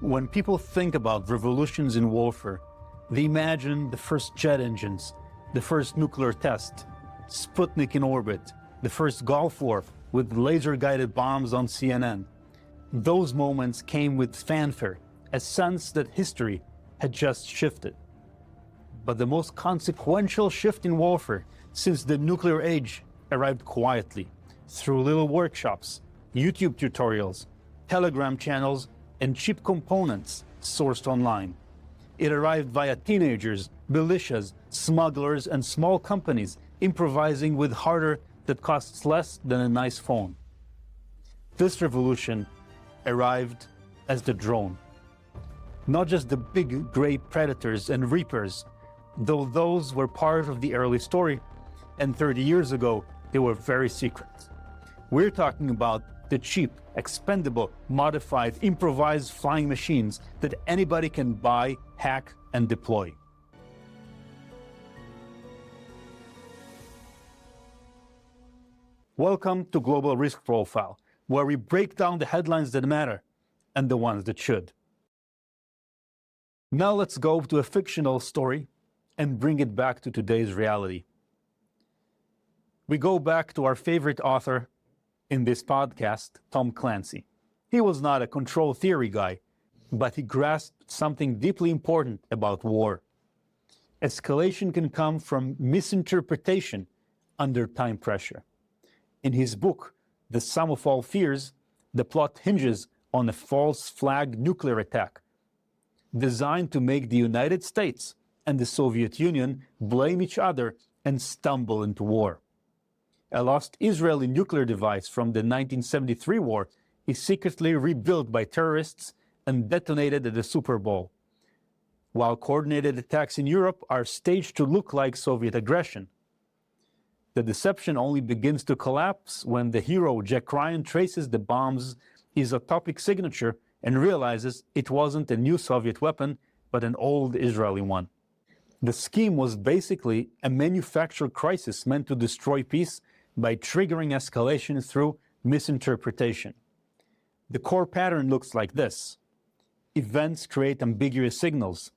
When people think about revolutions in warfare, they imagine the first jet engines, the first nuclear test, Sputnik in orbit, the first Gulf War with laser-guided bombs on CNN. Those moments came with fanfare, a sense that history had just shifted. But the most consequential shift in warfare since the nuclear age arrived quietly, through little workshops, YouTube tutorials, Telegram channels, and cheap components sourced online. It arrived via teenagers, militias, smugglers, and small companies improvising with hardware that costs less than a nice phone. This revolution arrived as the drone. Not just the big gray predators and reapers, though those were part of the early story, and 30 years ago they were very secret. We're talking about the cheap, expendable, modified, improvised flying machines that anybody can buy, hack, and deploy. Welcome to Global Risk Profile, where we break down the headlines that matter and the ones that should. Now let's go to a fictional story and bring it back to today's reality. We go back to our favorite author in this podcast, Tom Clancy. He was not a control theory guy, but he grasped something deeply important about war. Escalation can come from misinterpretation under time pressure. In his book, The Sum of All Fears, the plot hinges on a false flag nuclear attack designed to make the United States and the Soviet Union blame each other and stumble into war. A lost Israeli nuclear device from the 1973 war is secretly rebuilt by terrorists and detonated at the Super Bowl, while coordinated attacks in Europe are staged to look like Soviet aggression. The deception only begins to collapse when the hero Jack Ryan traces the bomb's isotopic signature and realizes it wasn't a new Soviet weapon, but an old Israeli one. The scheme was basically a manufactured crisis meant to destroy peace by triggering escalation through misinterpretation. The core pattern looks like this. Events create ambiguous signals.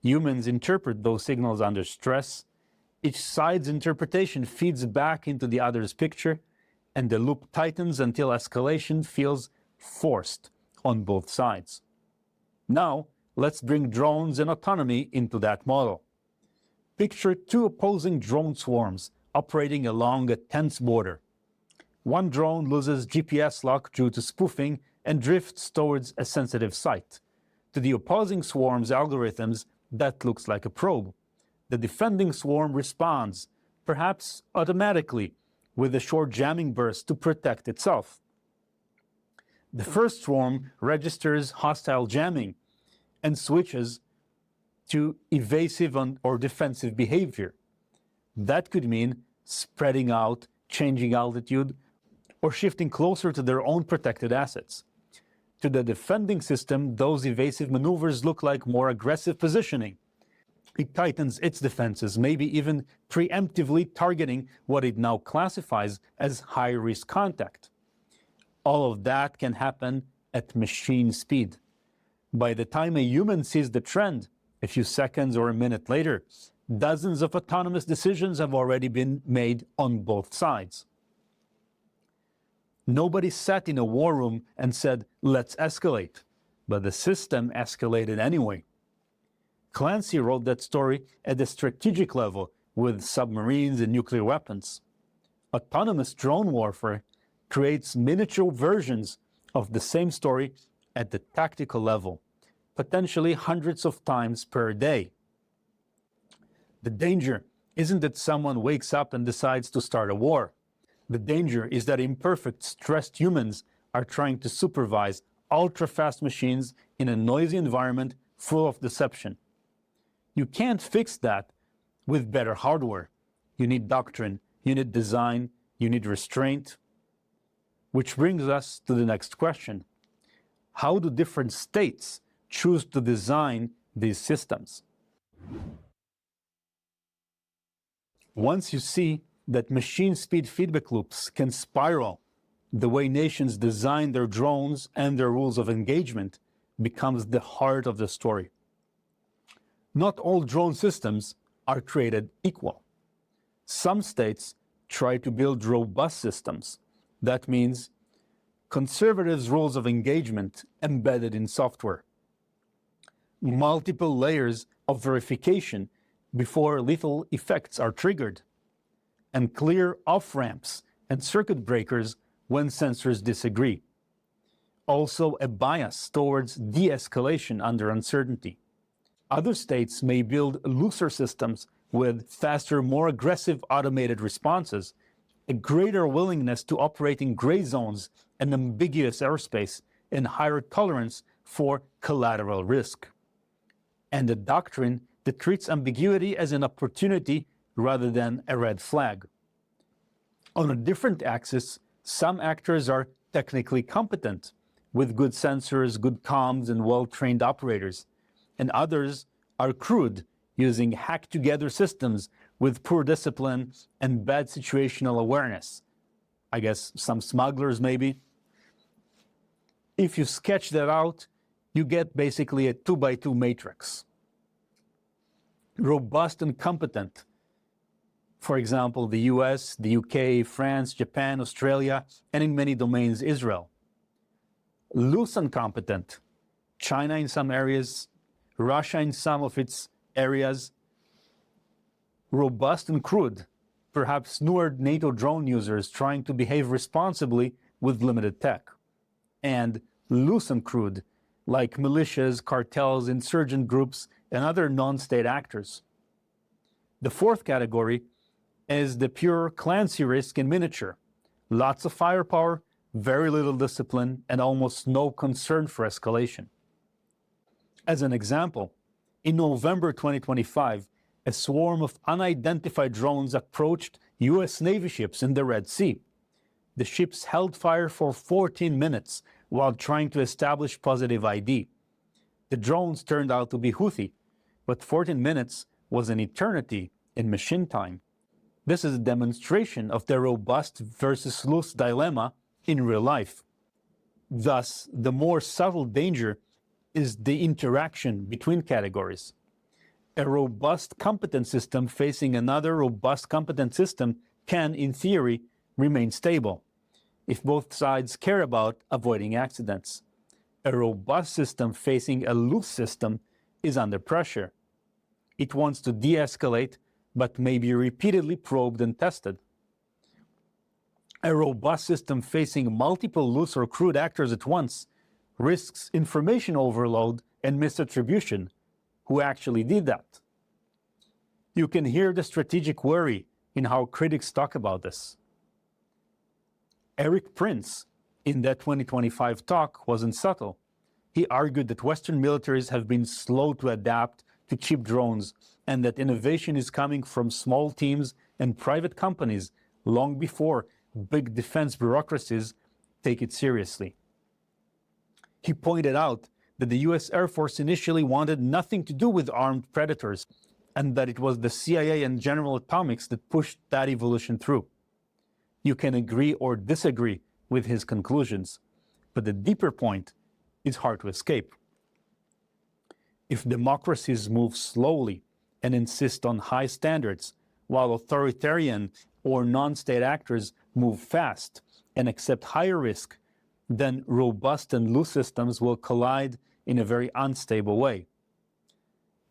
Humans interpret those signals under stress. Each side's interpretation feeds back into the other's picture, and the loop tightens until escalation feels forced on both sides. Now, let's bring drones and autonomy into that model. Picture two opposing drone swarms operating along a tense border. One drone loses GPS lock due to spoofing and drifts towards a sensitive site. To the opposing swarm's algorithms, that looks like a probe. The defending swarm responds, perhaps automatically, with a short jamming burst to protect itself. The first swarm registers hostile jamming and switches to evasive or defensive behavior. That could mean spreading out, changing altitude, or shifting closer to their own protected assets. To the defending system, those evasive maneuvers look like more aggressive positioning. It tightens its defenses, maybe even preemptively targeting what it now classifies as high-risk contact. All of that can happen at machine speed. By the time a human sees the trend, a few seconds or a minute later, dozens of autonomous decisions have already been made on both sides. Nobody sat in a war room and said, let's escalate, but the system escalated anyway. Clancy wrote that story at the strategic level with submarines and nuclear weapons. Autonomous drone warfare creates miniature versions of the same story at the tactical level, potentially hundreds of times per day. The danger isn't that someone wakes up and decides to start a war. The danger is that imperfect, stressed humans are trying to supervise ultra-fast machines in a noisy environment full of deception. You can't fix that with better hardware. You need doctrine, you need design, you need restraint. Which brings us to the next question. How do different states choose to design these systems? Once you see that machine speed feedback loops can spiral the way nations design their drones and their rules of engagement, becomes the heart of the story. Not all drone systems are created equal. Some states try to build robust systems. That means conservative rules of engagement embedded in software, multiple layers of verification before lethal effects are triggered, and clear off-ramps and circuit breakers when sensors disagree. Also, a bias towards de-escalation under uncertainty. Other states may build looser systems with faster, more aggressive automated responses, a greater willingness to operate in gray zones and ambiguous airspace, and higher tolerance for collateral risk. And a doctrine that treats ambiguity as an opportunity rather than a red flag. On a different axis, some actors are technically competent, with good sensors, good comms, and well-trained operators, and others are crude, using hacked-together systems with poor discipline and bad situational awareness. I guess some smugglers, maybe. If you sketch that out, you get basically a 2x2 matrix. Robust and competent. For example, the US, the UK, France, Japan, Australia, and in many domains, Israel. Loose and competent. China in some areas, Russia in some of its areas. Robust and crude. Perhaps newer NATO drone users trying to behave responsibly with limited tech. And loose and crude, like militias, cartels, insurgent groups, and other non-state actors. The fourth category is the pure Clancy risk in miniature. Lots of firepower, very little discipline, and almost no concern for escalation. As an example, in November 2025, a swarm of unidentified drones approached US Navy ships in the Red Sea. The ships held fire for 14 minutes while trying to establish positive ID. The drones turned out to be Houthi, but 14 minutes was an eternity in machine time. This is a demonstration of the robust versus loose dilemma in real life. Thus, the more subtle danger is the interaction between categories. A robust competent system facing another robust competent system can, in theory, remain stable if both sides care about avoiding accidents. A robust system facing a loose system is under pressure. It wants to de-escalate, but may be repeatedly probed and tested. A robust system facing multiple loose or crude actors at once risks information overload and misattribution. Who actually did that? You can hear the strategic worry in how critics talk about this. Erik Prince, in that 2025 talk, wasn't subtle. He argued that Western militaries have been slow to adapt to cheap drones and that innovation is coming from small teams and private companies long before big defense bureaucracies take it seriously. He pointed out that the US Air Force initially wanted nothing to do with armed predators and that it was the CIA and General Atomics that pushed that evolution through. You can agree or disagree with his conclusions, but the deeper point is hard to escape. If democracies move slowly and insist on high standards, while authoritarian or non-state actors move fast and accept higher risk, then robust and loose systems will collide in a very unstable way.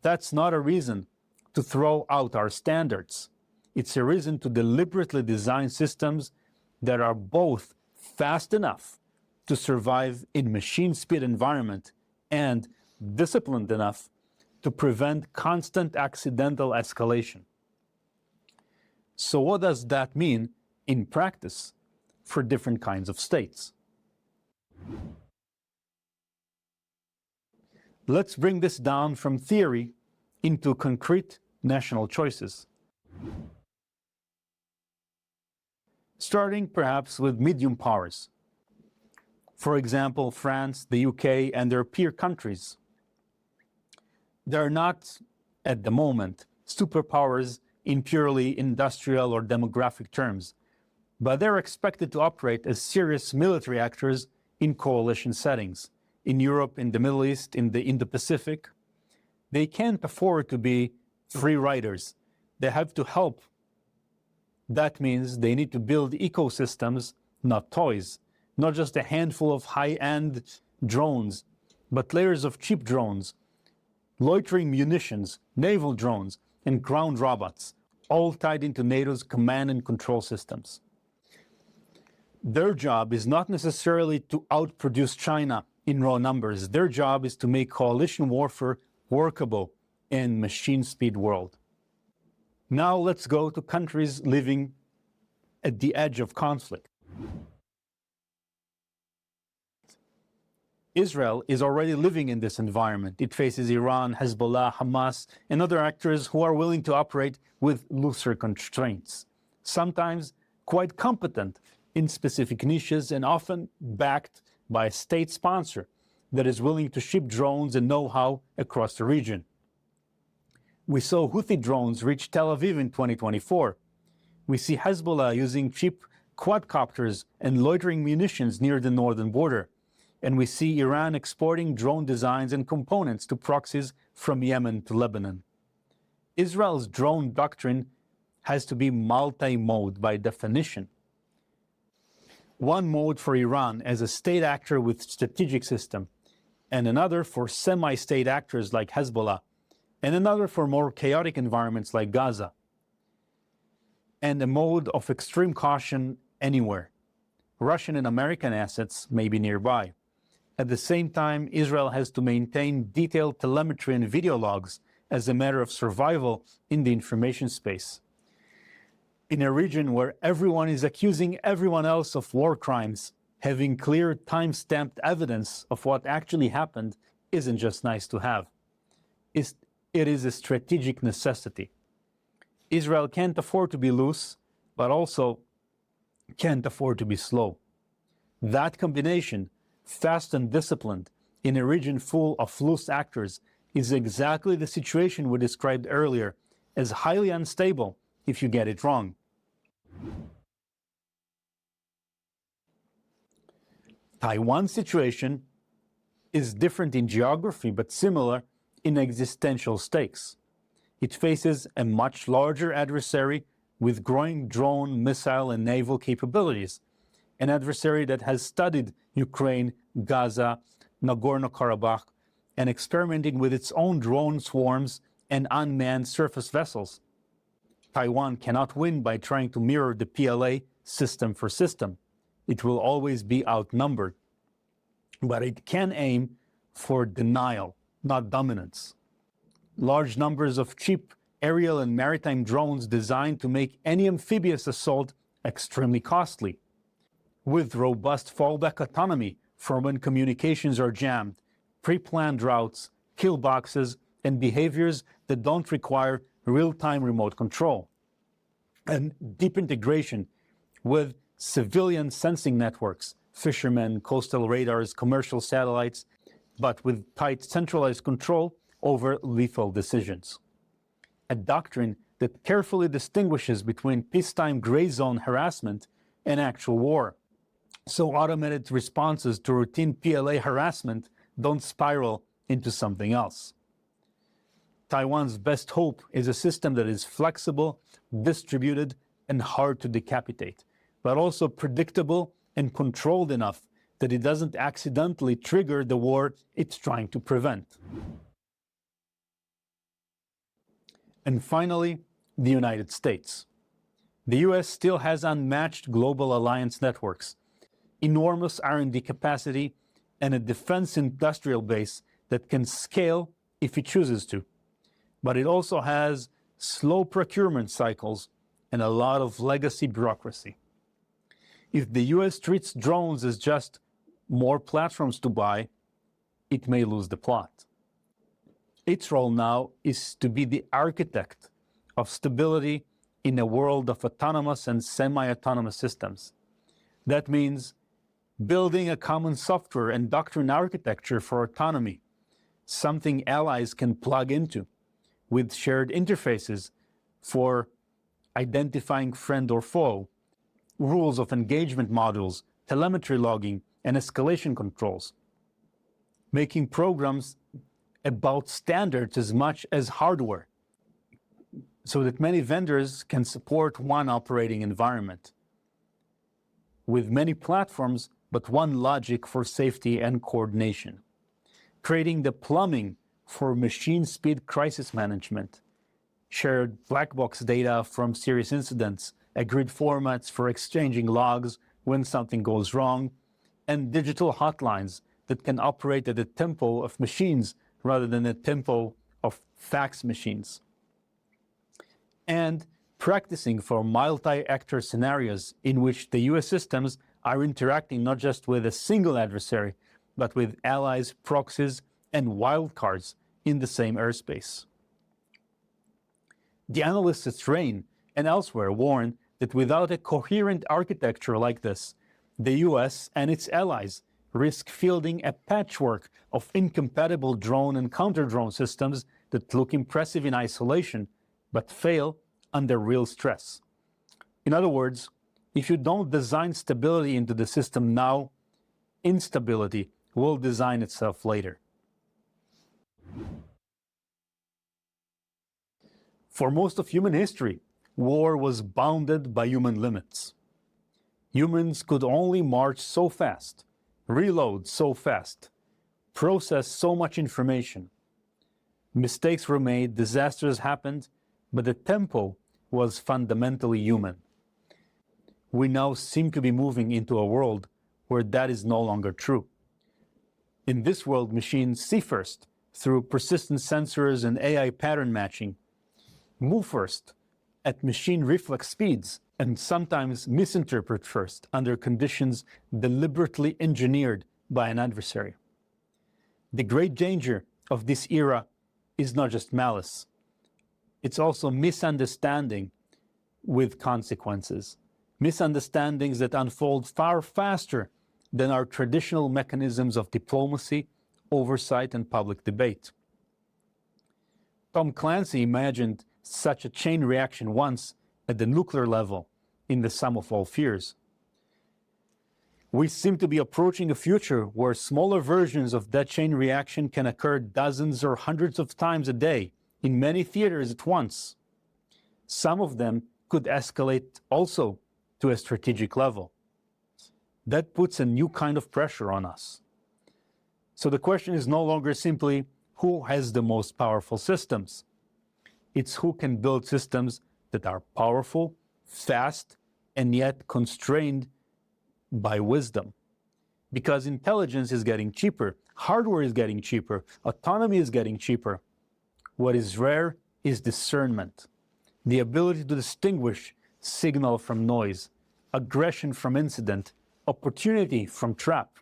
That's not a reason to throw out our standards. It's a reason to deliberately design systems that are both fast enough to survive in machine speed environment and disciplined enough to prevent constant accidental escalation. So what does that mean in practice for different kinds of states? Let's bring this down from theory into concrete national choices. Starting perhaps with medium powers. For example, France, the UK, and their peer countries. They're not, at the moment, superpowers in purely industrial or demographic terms, but they're expected to operate as serious military actors in coalition settings, in Europe, in the Middle East, in the Pacific, they can't afford to be free riders. They have to help. That means they need to build ecosystems, not toys, not just a handful of high-end drones, but layers of cheap drones, loitering munitions, naval drones, and ground robots, all tied into NATO's command and control systems. Their job is not necessarily to outproduce China in raw numbers. Their job is to make coalition warfare workable in machine speed world. Now let's go to countries living at the edge of conflict. Israel is already living in this environment. It faces Iran, Hezbollah, Hamas, and other actors who are willing to operate with looser constraints, sometimes quite competent in specific niches and often backed by a state sponsor that is willing to ship drones and know-how across the region. We saw Houthi drones reach Tel Aviv in 2024. We see Hezbollah using cheap quadcopters and loitering munitions near the northern border. And we see Iran exporting drone designs and components to proxies from Yemen to Lebanon. Israel's drone doctrine has to be multi-mode by definition. One mode for Iran as a state actor with strategic system, and another for semi-state actors like Hezbollah, and another for more chaotic environments like Gaza, and a mode of extreme caution anywhere. Russian and American assets may be nearby. At the same time, Israel has to maintain detailed telemetry and video logs as a matter of survival in the information space. In a region where everyone is accusing everyone else of war crimes, having clear time-stamped evidence of what actually happened isn't just nice to have. It is a strategic necessity. Israel can't afford to be loose, but also can't afford to be slow. That combination, fast and disciplined, in a region full of loose actors, is exactly the situation we described earlier as highly unstable if you get it wrong. Taiwan's situation is different in geography, but similar in existential stakes. It faces a much larger adversary with growing drone, missile, and naval capabilities, an adversary that has studied Ukraine, Gaza, Nagorno-Karabakh, and experimenting with its own drone swarms and unmanned surface vessels. Taiwan cannot win by trying to mirror the PLA system for system. It will always be outnumbered. But it can aim for denial, not dominance. Large numbers of cheap aerial and maritime drones designed to make any amphibious assault extremely costly, with robust fallback autonomy for when communications are jammed, pre-planned routes, kill boxes, and behaviors that don't require real-time remote control, and deep integration with civilian sensing networks, fishermen, coastal radars, commercial satellites, but with tight centralized control over lethal decisions. A doctrine that carefully distinguishes between peacetime gray zone harassment and actual war, so automated responses to routine PLA harassment don't spiral into something else. Taiwan's best hope is a system that is flexible, distributed, and hard to decapitate, but also predictable and controlled enough that it doesn't accidentally trigger the war it's trying to prevent. And finally, the United States. The US still has unmatched global alliance networks, enormous R&D capacity, and a defense industrial base that can scale if it chooses to. But it also has slow procurement cycles and a lot of legacy bureaucracy. If the US treats drones as just more platforms to buy, it may lose the plot. Its role now is to be the architect of stability in a world of autonomous and semi-autonomous systems. That means building a common software and doctrine architecture for autonomy, something allies can plug into, with shared interfaces for identifying friend or foe, rules of engagement modules, telemetry logging, and escalation controls. making programs about standards as much as hardware, so that many vendors can support one operating environment with many platforms, but one logic for safety and coordination, creating the plumbing for machine speed crisis management, shared black box data from serious incidents, agreed formats for exchanging logs when something goes wrong, and digital hotlines that can operate at the tempo of machines rather than the tempo of fax machines. And practicing for multi-actor scenarios in which the US systems are interacting not just with a single adversary, but with allies, proxies, and wildcards in the same airspace. The analysts at Train and elsewhere warn that without a coherent architecture like this, the US and its allies risk fielding a patchwork of incompatible drone and counter-drone systems that look impressive in isolation, but fail under real stress. In other words, if you don't design stability into the system now, instability will design itself later. For most of human history, war was bounded by human limits. Humans could only march so fast, reload so fast, process so much information. Mistakes were made, disasters happened, but the tempo was fundamentally human. We now seem to be moving into a world where that is no longer true. In this world, machines see first through persistent sensors and AI pattern matching, move first at machine reflex speeds, and sometimes misinterpret first under conditions deliberately engineered by an adversary. The great danger of this era is not just malice, it's also misunderstanding with consequences. Misunderstandings that unfold far faster than our traditional mechanisms of diplomacy, oversight, and public debate. Tom Clancy imagined such a chain reaction once at the nuclear level in The Sum of All Fears. We seem to be approaching a future where smaller versions of that chain reaction can occur dozens or hundreds of times a day in many theaters at once. Some of them could escalate also to a strategic level. That puts a new kind of pressure on us. So the question is no longer simply who has the most powerful systems. It's who can build systems that are powerful, fast, and yet constrained by wisdom. Because intelligence is getting cheaper, hardware is getting cheaper, autonomy is getting cheaper. What is rare is discernment, the ability to distinguish signal from noise, aggression from incident, opportunity from trap.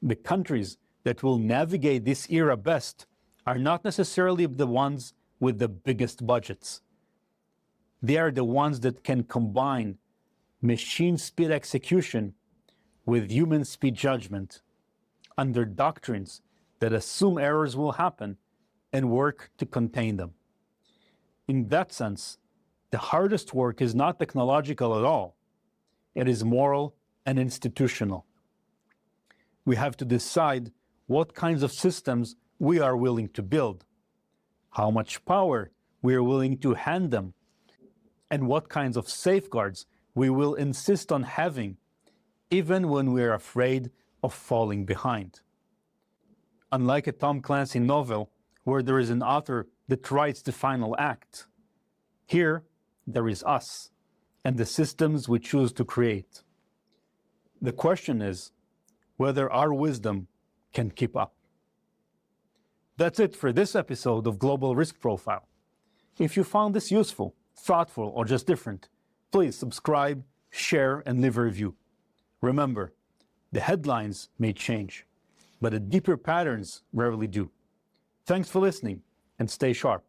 The countries that will navigate this era best are not necessarily the ones with the biggest budgets. They are the ones that can combine machine speed execution with human speed judgment under doctrines that assume errors will happen and work to contain them. In that sense, the hardest work is not technological at all. It is moral and institutional. We have to decide what kinds of systems we are willing to build, how much power we are willing to hand them, and what kinds of safeguards we will insist on having, even when we are afraid of falling behind. Unlike a Tom Clancy novel, where there is an author that writes the final act, here there is us and the systems we choose to create. The question is whether our wisdom can keep up. That's it for this episode of Global Risk Profile. If you found this useful, thoughtful, or just different, please subscribe, share, and leave a review. Remember, the headlines may change, but the deeper patterns rarely do. Thanks for listening, and stay sharp.